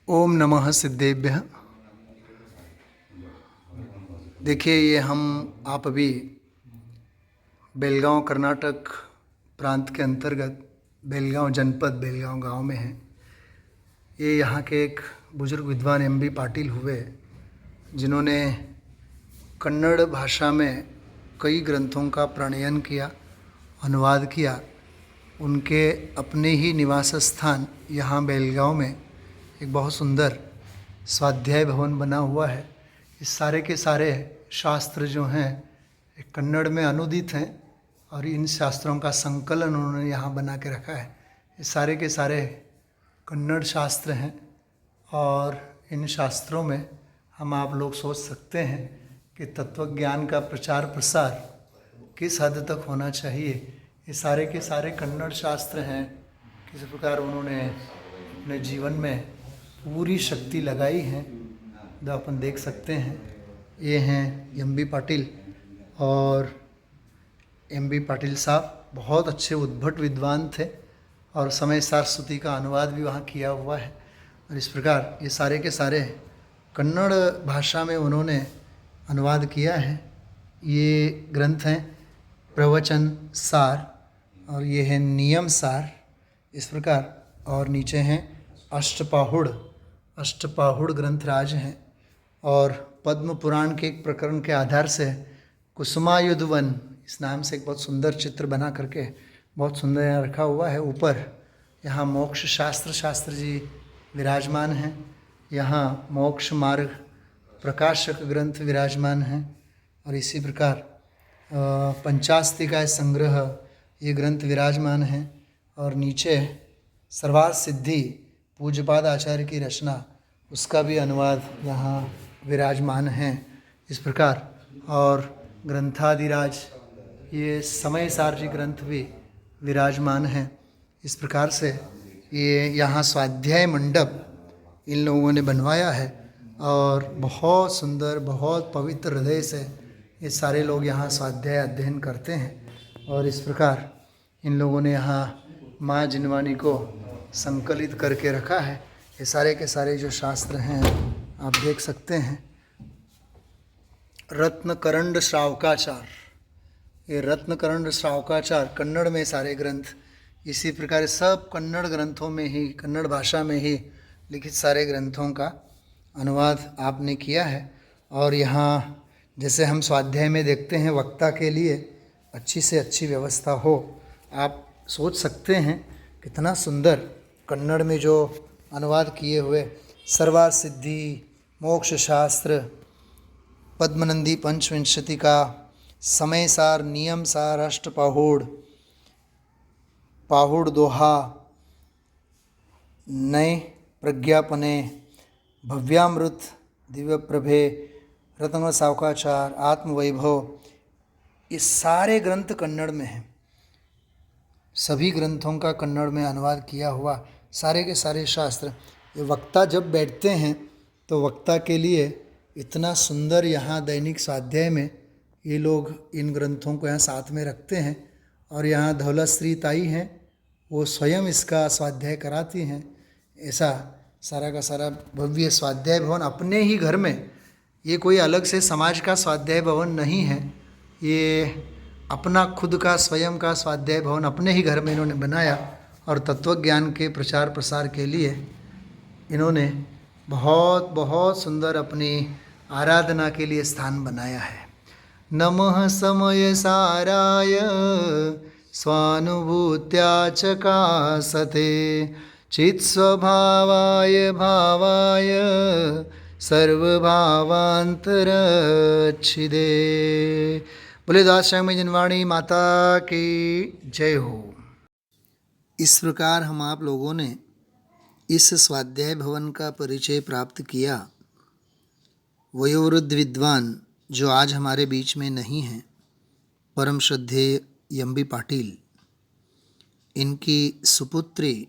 ओम नमः सिद्धेभ्यः। देखिए, ये आप अभी बेलगांव कर्नाटक प्रांत के अंतर्गत बेलगांव जनपद बेलगांव गांव में हैं। ये यहाँ के एक बुजुर्ग विद्वान एम.बी. पाटिल हुए, जिन्होंने कन्नड़ भाषा में कई ग्रंथों का प्रणयन किया, अनुवाद किया। उनके अपने ही निवास स्थान यहाँ बेलगांव में एक बहुत सुंदर स्वाध्याय भवन बना हुआ है। इस सारे के सारे शास्त्र जो हैं एक कन्नड़ में अनुदित हैं और इन शास्त्रों का संकलन उन्होंने यहाँ बना के रखा है। ये सारे के सारे कन्नड़ शास्त्र हैं और इन शास्त्रों में हम आप लोग सोच सकते हैं कि तत्वज्ञान का प्रचार प्रसार किस हद तक होना चाहिए। ये सारे के सारे कन्नड़ शास्त्र हैं। किस प्रकार उन्होंने अपने जीवन में पूरी शक्ति लगाई है, जो अपन देख सकते हैं। ये हैं एम.बी. पाटिल, और एम.बी. पाटिल साहब बहुत अच्छे उद्भट विद्वान थे और समय सरस्वती का अनुवाद भी वहाँ किया हुआ है। और इस प्रकार ये सारे के सारे कन्नड़ भाषा में उन्होंने अनुवाद किया है। ये ग्रंथ हैं प्रवचन सार और ये है नियम सार, इस प्रकार। और नीचे हैं अष्टपाहुड़ ग्रंथराज हैं। और पद्म पुराण के एक प्रकरण के आधार से कुसुमायुध वन इस नाम से एक बहुत सुंदर चित्र बना करके बहुत सुंदर यहाँ रखा हुआ है। ऊपर यहाँ मोक्ष शास्त्र जी विराजमान हैं। यहाँ मोक्ष मार्ग प्रकाशक ग्रंथ विराजमान हैं। और इसी प्रकार पंचास्तिकाय संग्रह ये ग्रंथ विराजमान हैं। और नीचे सर्वार्थ सिद्धि पूज्यपाद आचार्य की रचना, उसका भी अनुवाद यहाँ विराजमान हैं, इस प्रकार। और ग्रंथादिराज ये समय सारजी ग्रंथ भी विराजमान हैं। इस प्रकार से ये यहाँ स्वाध्याय मंडप इन लोगों ने बनवाया है और बहुत सुंदर, बहुत पवित्र हृदय से ये सारे लोग यहाँ स्वाध्याय अध्ययन करते हैं। और इस प्रकार इन लोगों ने यहाँ माँ जिनवानी को संकलित करके रखा है। ये सारे के सारे जो शास्त्र हैं आप देख सकते हैं। रत्नकरंड श्रावकाचार, ये रत्नकरंड श्रावकाचार कन्नड़ में सारे ग्रंथ, इसी प्रकार सब कन्नड़ ग्रंथों में ही, कन्नड़ भाषा में ही लिखित सारे ग्रंथों का अनुवाद आपने किया है। और यहाँ जैसे हम स्वाध्याय में देखते हैं, वक्ता के लिए अच्छी से अच्छी व्यवस्था हो। आप सोच सकते हैं कितना सुंदर कन्नड़ में जो अनुवाद किए हुए सर्वार्थ सिद्धि, मोक्ष शास्त्र, पद्मनंदी पंचविंशति का समय सार, नियम सार, पाहुड़ दोहा, नए प्रज्ञापने, भव्यामृत, दिव्य प्रभे, रत्न सावकाचार, आत्मवैभव, ये सारे ग्रंथ कन्नड़ में हैं। सभी ग्रंथों का कन्नड़ में अनुवाद किया हुआ सारे के सारे शास्त्र। ये वक्ता जब बैठते हैं तो वक्ता के लिए इतना सुंदर यहाँ दैनिक स्वाध्याय में ये लोग इन ग्रंथों को यहाँ साथ में रखते हैं। और यहाँ धौलश्री ताई हैं, वो स्वयं इसका स्वाध्याय कराती हैं। ऐसा सारा का सारा भव्य स्वाध्याय भवन अपने ही घर में, ये कोई अलग से समाज का स्वाध्याय भवन नहीं है, ये अपना खुद का स्वयं का स्वाध्याय भवन अपने ही घर में इन्होंने बनाया। और तत्वज्ञान के प्रचार प्रसार के लिए इन्होंने बहुत बहुत सुंदर अपनी आराधना के लिए स्थान बनाया है। नमः समय साराय स्वानुभूत्या चकासते चित्स्वभावाय भावाय सर्वभावांतरच्छिदे। बोले दास्यामी जिनवाणी माता की जय हो। इस प्रकार हम आप लोगों ने इस स्वाध्याय भवन का परिचय प्राप्त किया। वयोवृद्ध विद्वान जो आज हमारे बीच में नहीं हैं, परम श्रद्धेय एम.बी. पाटिल, इनकी सुपुत्री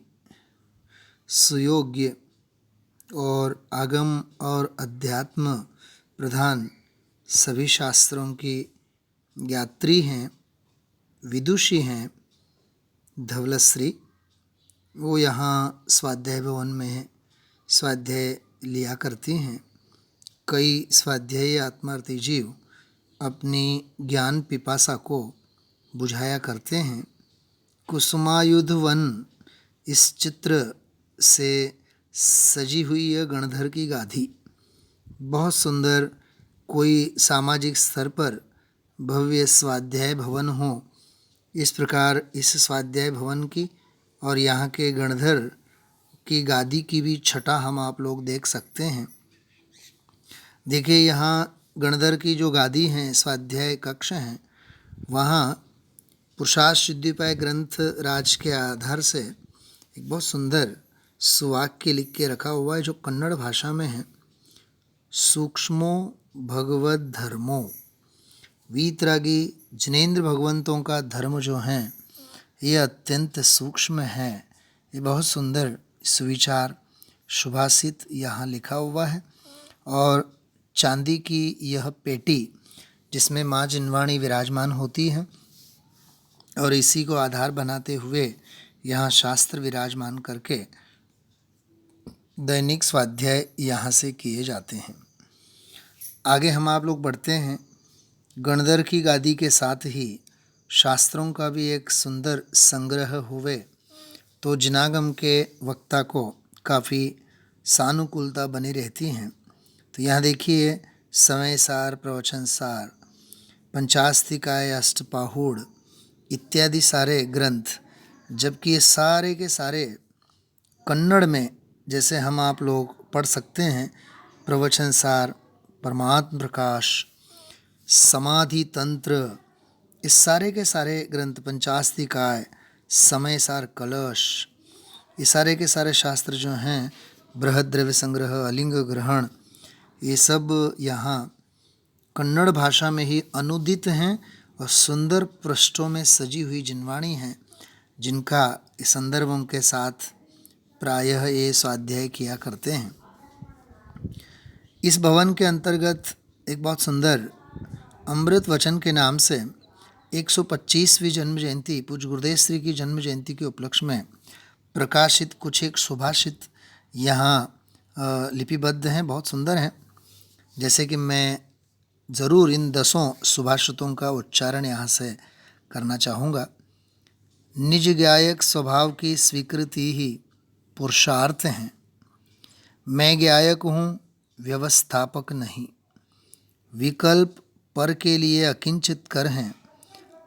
सुयोग्य और आगम और अध्यात्म प्रधान सभी शास्त्रों की ज्ञात्री हैं, विदुषी हैं, धवलश्री वो यहाँ स्वाध्याय भवन में स्वाध्याय लिया करती हैं। कई स्वाध्यायी आत्मार्थी जीव अपनी ज्ञान पिपासा को बुझाया करते हैं। कुसुमायुध वन इस चित्र से सजी हुई यह गणधर की गाधी बहुत सुंदर, कोई सामाजिक स्तर पर भव्य स्वाध्याय भवन हो, इस प्रकार इस स्वाध्याय भवन की और यहाँ के गणधर की गादी की भी छटा हम आप लोग देख सकते हैं। देखिए, यहाँ गणधर की जो गादी हैं, स्वाध्याय कक्ष हैं, वहाँ पुरुषार्थ सिद्धिपाय ग्रंथ राज के आधार से एक बहुत सुंदर सुवाक्य लिख के रखा हुआ है जो कन्नड़ भाषा में है। सूक्ष्मो भगवद धर्मो, वीतरागी जिनेंद्र भगवंतों का धर्म जो है ये अत्यंत सूक्ष्म है। ये बहुत सुंदर सुविचार सुभाषित यहाँ लिखा हुआ है। और चांदी की यह पेटी जिसमें माँ जिनवाणी विराजमान होती है और इसी को आधार बनाते हुए यहाँ शास्त्र विराजमान करके दैनिक स्वाध्याय यहाँ से किए जाते हैं। आगे हम आप लोग बढ़ते हैं। गणधर की गादी के साथ ही शास्त्रों का भी एक सुंदर संग्रह हुए तो जिनागम के वक्ता को काफ़ी सानुकूलता बनी रहती हैं। तो यहाँ देखिए, समय सार, प्रवचन सार, पंचास्तिकाय, अष्टपाहुड़ इत्यादि सारे ग्रंथ, जबकि ये सारे के सारे कन्नड़ में जैसे हम आप लोग पढ़ सकते हैं। प्रवचन सार, परमात्म प्रकाश, समाधि तंत्र, इस सारे के सारे ग्रंथ, पंचास्तिकाय, समय सार, कलश, ये सारे के सारे शास्त्र जो हैं, बृहद द्रव्य संग्रह, अलिंग ग्रहण, ये सब यहाँ कन्नड़ भाषा में ही अनुदित हैं और सुंदर पृष्ठों में सजी हुई जिनवाणी हैं, जिनका इस संदर्भों के साथ प्रायः ये स्वाध्याय किया करते हैं। इस भवन के अंतर्गत एक बहुत सुंदर अमृत वचन के नाम से 125वीं जन्म जयंती पूज्य गुरुदेव श्री की जन्म जयंती के उपलक्ष्य में प्रकाशित कुछ एक सुभाषित यहाँ लिपिबद्ध हैं, बहुत सुंदर हैं। जैसे कि मैं ज़रूर इन 10 सुभाषितों का उच्चारण यहाँ से करना चाहूँगा। निज गायक स्वभाव की स्वीकृति ही पुरुषार्थ हैं। मैं गायक हूँ, व्यवस्थापक नहीं। विकल्प पर के लिए अकिंचित कर हैं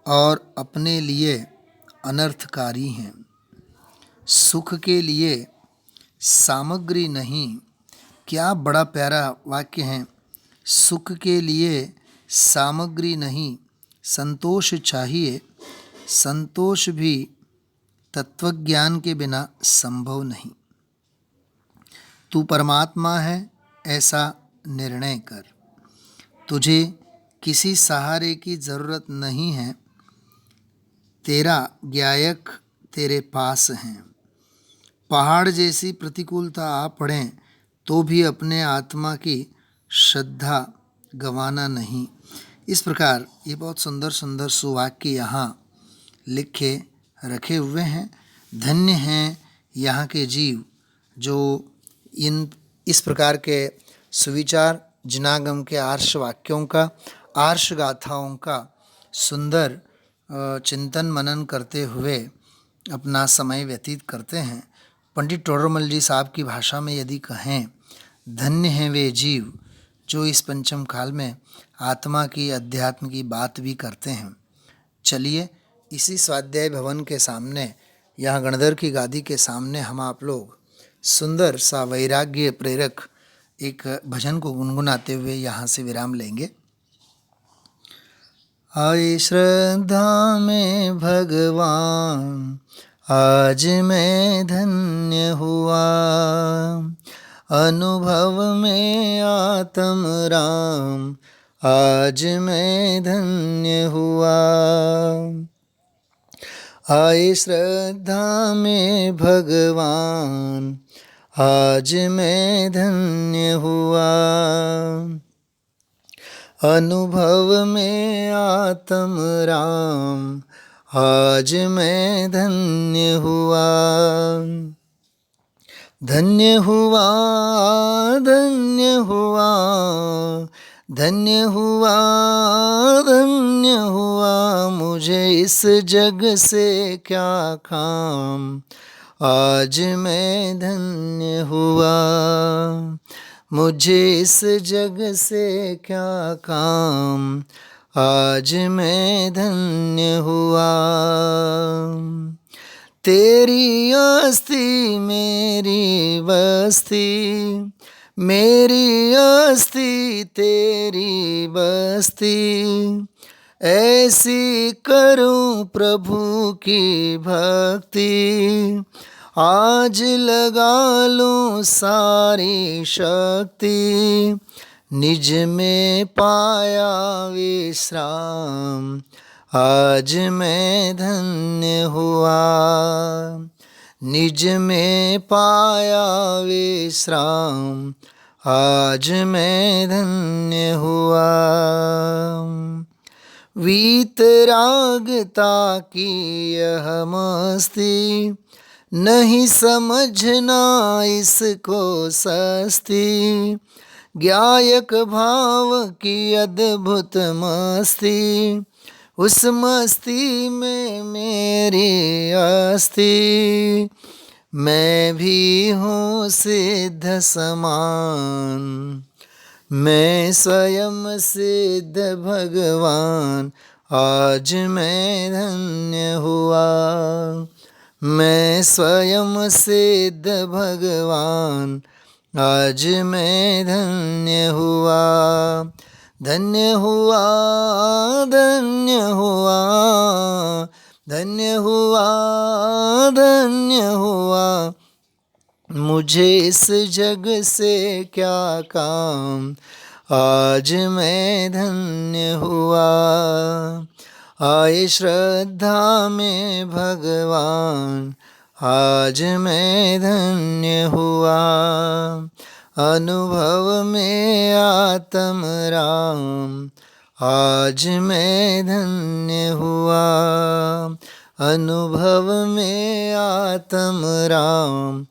और अपने लिए अनर्थकारी हैं। सुख के लिए सामग्री नहीं, क्या बड़ा प्यारा वाक्य है। सुख के लिए सामग्री नहीं, संतोष चाहिए। संतोष भी तत्वज्ञान के बिना संभव नहीं। तू परमात्मा है ऐसा निर्णय कर। तुझे किसी सहारे की ज़रूरत नहीं है। तेरा गायक तेरे पास है। पहाड़ जैसी प्रतिकूलता आ पड़े तो भी अपने आत्मा की श्रद्धा गंवाना नहीं। इस प्रकार ये बहुत सुंदर सुंदर सुवाक्य यहाँ लिखे रखे हुए हैं। धन्य हैं यहाँ के जीव जो इस प्रकार के सुविचार जिनागम के आर्ष वाक्यों का, आर्ष गाथाओं का सुंदर चिंतन मनन करते हुए अपना समय व्यतीत करते हैं। पंडित टोडरमल जी साहब की भाषा में यदि कहें, धन्य हैं वे जीव जो इस पंचम काल में आत्मा की, अध्यात्म की बात भी करते हैं। चलिए, इसी स्वाध्याय भवन के सामने, यहाँ गणधर की गादी के सामने हम आप लोग सुंदर सा वैराग्य प्रेरक एक भजन को गुनगुनाते हुए यहाँ से विराम लेंगे। आए श्रद्धा में भगवान, आज मैं धन्य हुआ। अनुभव में आत्म राम, आज मैं धन्य हुआ। आए श्रद्धा में भगवान, आज मैं धन्य हुआ। अनुभव में आत्म राम, आज मैं धन्य हुआ। धन्य हुआ, धन्य हुआ, धन्य हुआ, धन्य हुआ, मुझे इस जग से क्या काम, आज मैं धन्य हुआ। मुझे इस जग से क्या काम, आज मैं धन्य हुआ। तेरी अस्ति मेरी बस्ती, मेरी अस्ति तेरी बस्ती, ऐसी करूं प्रभु की भक्ति, आज लगा लूं सारी शक्ति, निज में पाया विश्राम, आज मैं धन्य हुआ। निज में पाया विश्राम, आज मैं धन्य हुआ। वीतरागता की यह मस्ती, नहीं समझना इसको सस्ती, गायक भाव की अद्भुत मस्ती, उस मस्ती में मेरी अस्थि, मैं भी हूँ सिद्ध समान, मैं स्वयं सिद्ध भगवान, आज मैं धन्य हुआ। मैं स्वयं सिद्ध भगवान, आज मैं धन्य हुआ। धन्य हुआ, धन्य हुआ, धन्य हुआ, धन्य हुआ, मुझे इस जग से क्या काम, आज मैं धन्य हुआ। आए श्रद्धा में भगवान, आज मैं धन्य हुआ। अनुभव में आत्म राम, आज मैं धन्य हुआ। अनुभव में आत्म राम,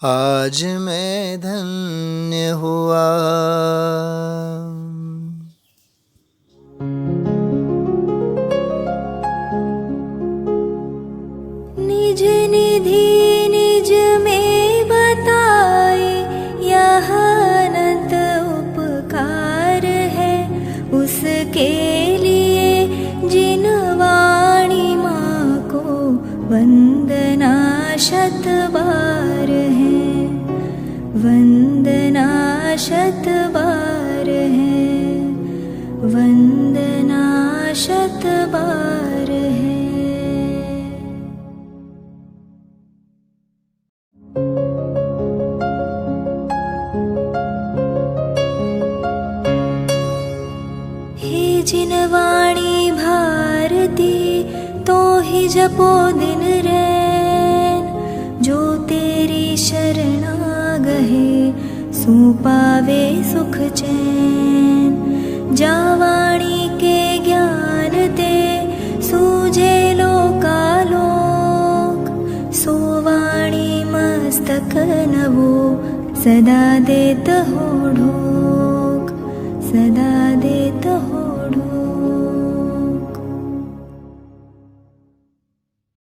आज मैं धन्य हुआ। निज निधि निज में बताए, यह अनंत उपकार है उसके लिए जिन वाणी माँ को वंदना शत बार है, वंदना शत बार है, वंदना शत बार है। हे जिन वाणी भारती, तो ही जपो दिन रैन, जो तेरी शरणा गहे सो पावे सुख चैन। जा वाणी के ज्ञान ते सूझे लोकालोक, सो वाणी मस्तक नवो सदा देत हो ढोक, सदा देत हो